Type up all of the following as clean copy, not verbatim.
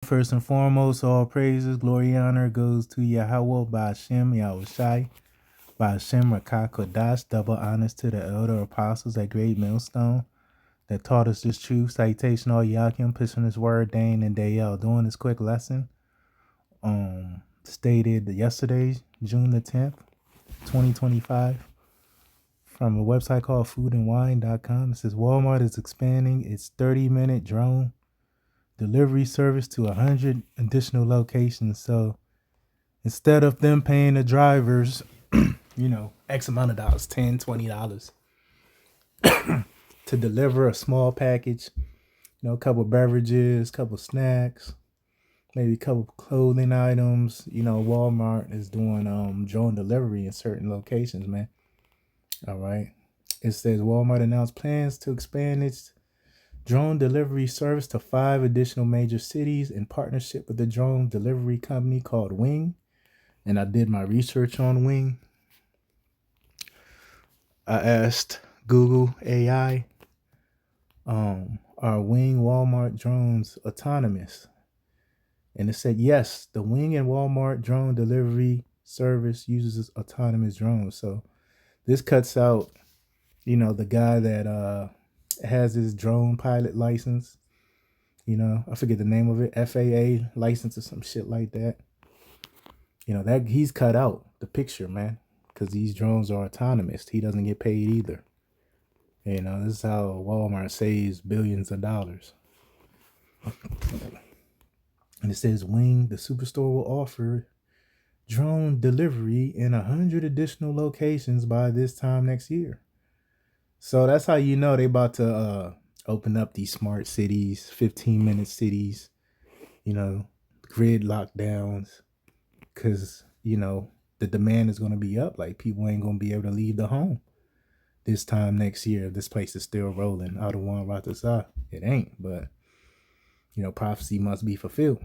First and foremost, all praises, glory, and honor goes to Yahweh Ba'ashem Yahushai, Ba'ashem Rakah Kodash, double honors to the elder apostles at Great Millstone that taught us this truth. Citation all Yakim, pushing this word day in and day out. Doing this quick lesson, stated yesterday, June the 10th, 2025, from a website called foodandwine.com. It says Walmart is expanding its 30-minute drone delivery service to 100 additional locations. So instead of them paying the drivers, X amount of dollars, $10, $20 to deliver a small package, a couple beverages, couple snacks, maybe a couple clothing items, Walmart is doing drone delivery in certain locations, man. All right. It says Walmart announced plans to expand its drone delivery service to 5 additional major cities in partnership with the drone delivery company called Wing. And I did my research on Wing. I asked Google AI, are Wing Walmart drones autonomous? And it said, yes, the Wing and Walmart drone delivery service uses autonomous drones. So this cuts out, the guy that has his drone pilot license. I forget the name of it, FAA license or some shit like that. That he's cut out the picture, man, because these drones are autonomous. He doesn't get paid either. This is how Walmart saves billions of dollars. And it says Wing, the superstore, will offer drone delivery in 100 additional locations by this time next year. So that's how they about to open up these smart cities, 15-minute cities, grid lockdowns, because, the demand is going to be up. Like, people ain't going to be able to leave the home this time next year. This place is still rolling. Out of one Ratasa. It ain't, but, prophecy must be fulfilled.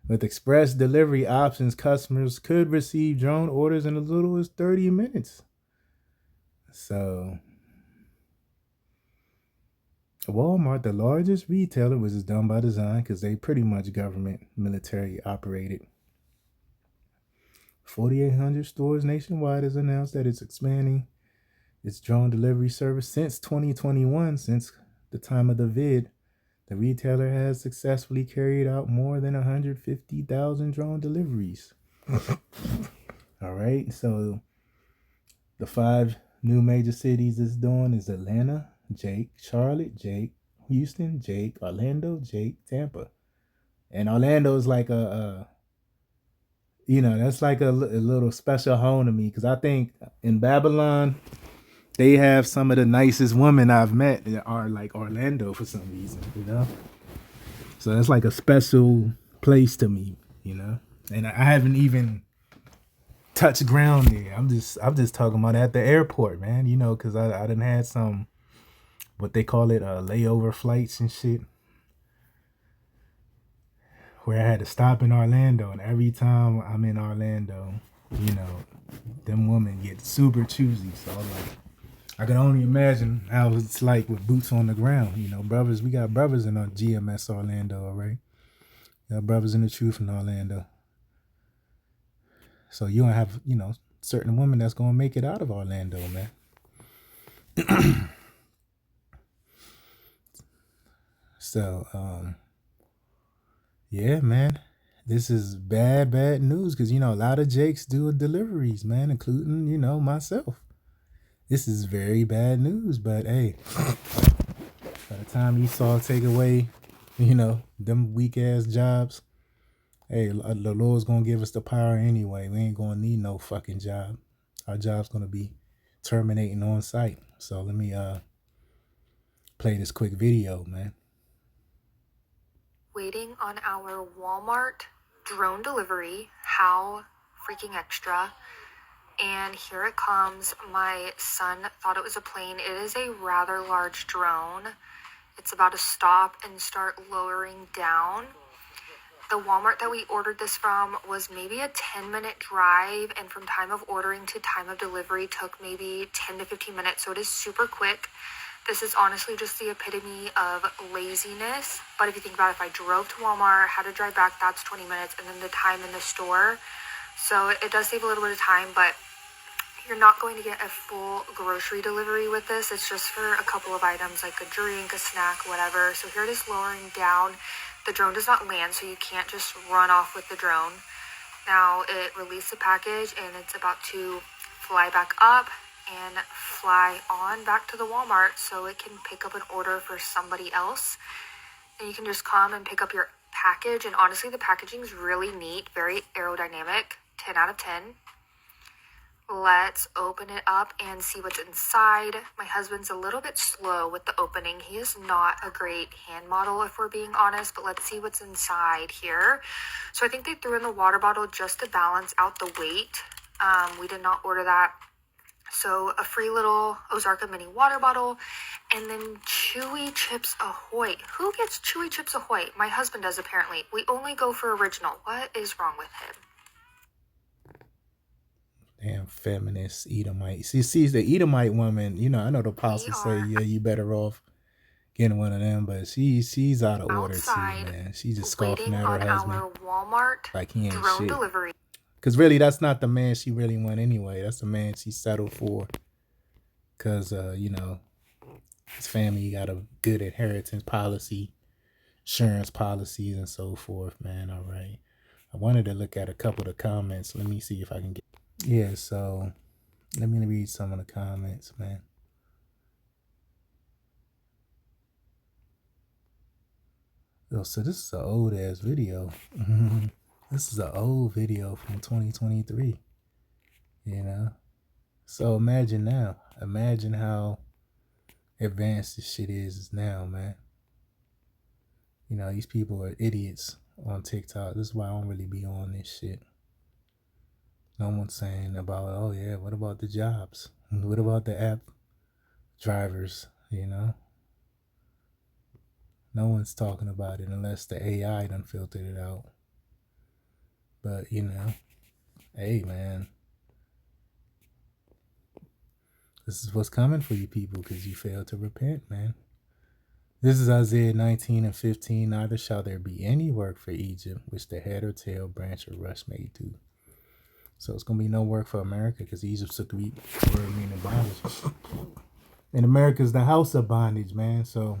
With express delivery options, customers could receive drone orders in as little as 30 minutes. So, Walmart, the largest retailer, which is done by design because they pretty much government, military operated. 4,800 stores nationwide has announced that it's expanding its drone delivery service since 2021. Since the time of the vid, the retailer has successfully carried out more than 150,000 drone deliveries. All right, so the 5 new major cities it's doing is Atlanta, Jake, Charlotte, Jake, Houston, Jake, Orlando, Jake, Tampa. And Orlando is like that's like a little special home to me, because I think in Babylon, they have some of the nicest women I've met that are like Orlando for some reason, So that's like a special place to me, And I haven't even touched ground there. I'm just talking about at the airport, man, because I done had some, what they call it, layover flights and shit, where I had to stop in Orlando, and every time I'm in Orlando, them women get super choosy. So I can only imagine how it's like with boots on the ground. Brothers, we got brothers in our GMS Orlando, all right? We got brothers in the truth in Orlando. So you don't have, certain women that's gonna make it out of Orlando, man. So, yeah, man, this is bad news, because, a lot of Jakes do deliveries, man, including, myself. This is very bad news, but hey, by the time Esau take away, them weak ass jobs, hey, the Lord's gonna give us the power anyway. We ain't gonna need no fucking job. Our job's gonna be terminating on site. So let me play this quick video, man. Waiting on our Walmart drone delivery. How freaking extra. And here it comes. My son thought it was a plane. It is a rather large drone. It's about to stop and start lowering down. The Walmart that we ordered this from was maybe a 10-minute drive, and from time of ordering to time of delivery took maybe 10 to 15 minutes, so it is super quick. This is honestly just the epitome of laziness. But if you think about it, if I drove to Walmart, had to drive back, that's 20 minutes, and then the time in the store. So it does save a little bit of time, but you're not going to get a full grocery delivery with this. It's just for a couple of items like a drink, a snack, whatever. So here it is lowering down. The drone does not land, so you can't just run off with the drone. Now it released the package and it's about to fly back up and fly on back to the Walmart so it can pick up an order for somebody else. And you can just come and pick up your package. And honestly, the packaging is really neat, very aerodynamic, 10 out of 10. Let's open it up and see what's inside. My husband's a little bit slow with the opening. He is not a great hand model, if we're being honest, but let's see what's inside here. So I think they threw in the water bottle just to balance out the weight. We did not order that. So a free little Ozarka mini water bottle, and then Chewy Chips Ahoy. Who gets Chewy Chips Ahoy? My husband does, apparently. We only go for original. What is wrong with him? Damn feminist Edomite. See, the Edomite woman, you know, I know the apostles say, yeah, you better off getting one of them, but she's out of order too, man. She's just scoffing at her husband. Walmart like he ain't drone shit. Delivery. Because really, that's not the man she really want anyway. That's the man she settled for. Because, you know, his family got a good inheritance policy, insurance policies, and so forth, man. All right. I wanted to look at a couple of the comments. Let me see if I can get... Yeah, so let me read some of the comments, man. Yo, so this is an old ass video. This is an old video from 2023. You know? So imagine now. Imagine how advanced this shit is now, man. You know, these people are idiots on TikTok. This is why I don't really be on this shit. No one's saying about, oh yeah, what about the jobs? What about the app drivers, you know? No one's talking about it unless the AI done filtered it out. But, you know, hey, man. This is what's coming for you people because you failed to repent, man. This is Isaiah 19:15. Neither shall there be any work for Egypt, which the head or tail, branch or rush may do. So it's going to be no work for America because Egypt's a Greek word meaning bondage. And America's the house of bondage, man. So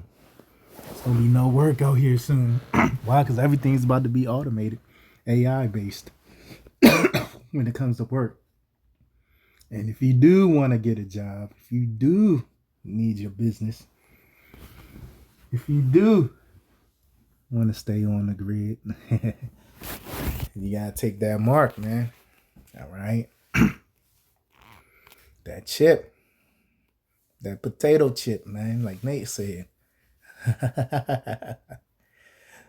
it's going to be no work out here soon. Why? Because everything's about to be automated, AI based when it comes to work. And if you do want to get a job, if you do need your business, if you do want to stay on the grid, you got to take that mark, man. All right. That chip. That potato chip, man, like Nate said.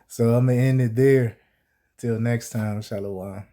So I'm going to end it there. Till next time, Shalom.